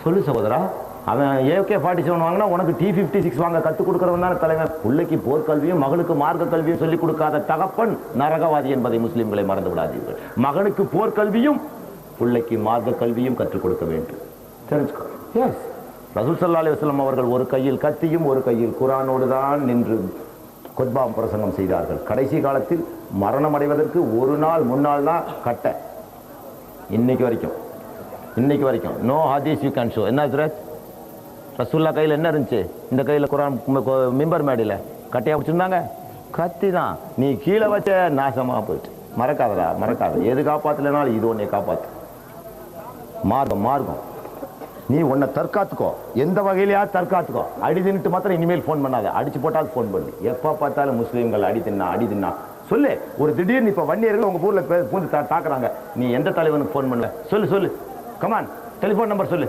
சொல்லு சகோதரா. அவன் AK-47 வாங்கினா உனக்கு T-56 வாங்க கற்றுக் கொடுக்குறவன் தானே தலைவன். பிள்ளைக்கு போர்க்கல்வியும் மகளுக்கு மார்க்க கல்வியும் சொல்லிக் கொடுக்காத தகப்பன் நரகவாதி என்பதை முஸ்லிம்களை மறந்து விடாதீர்கள். மகனுக்கு போர்க்கல்வியும் பிள்ளைக்கு மார்க்க கல்வியும் கற்றுக் கொடுக்க வேண்டும். தெரிஞ்சுக்கோ. எஸ், ரசூல் ஸல்லல்லாஹு அலைஹி வஸல்லம் அவர்கள் ஒரு கையில் கத்தியும் ஒரு கையில் குர்ஆனோடு தான் நின்று குத்பா பிரசங்கம் செய்தார்கள். கடைசி காலத்தில் மரணம் அடைவதற்கு ஒரு நாள் முன்னால் தான் கட்ட. இன்னைக்கு வரைக்கும் நோ ஹதீஸ் யூ கேன் ஷோ. என்ன ஹஜ்ரத், ரசூல்லா கையில் என்ன இருந்துச்சு? இந்த கையில் குர்ஆன் மிம்பர் மேடையில் கட்டையா பிடிச்சிருந்தாங்க. கத்தி தான். நீ கீழே வச்ச நாசமாக போயிட்டு. மறக்காத. எது காப்பாற்றலைனாலும் இது ஒன்றை காப்பாற்று. மார்க்கம். நீ உன்னை தற்காத்துக்கோ, எந்த வகையிலையா தற்காத்துக்கோ. அடி தின்னுட்டு மாத்திரம் இனிமேல் ஃபோன் பண்ணாத. அடிச்சு போட்டாலும் ஃபோன் பண்ணு. எப்போ பார்த்தாலும் முஸ்லீம்கள் அடி தின்னா சொல்லு. ஒரு திடீர்னு இப்போ வன்னியர்கள் உங்கள் ஊரில் பூந்து தாக்குறாங்க, நீ எந்த தலைவனுக்கு ஃபோன் பண்ணல? சொல்லு. கமான், டெலிஃபோன் நம்பர் சொல்லு.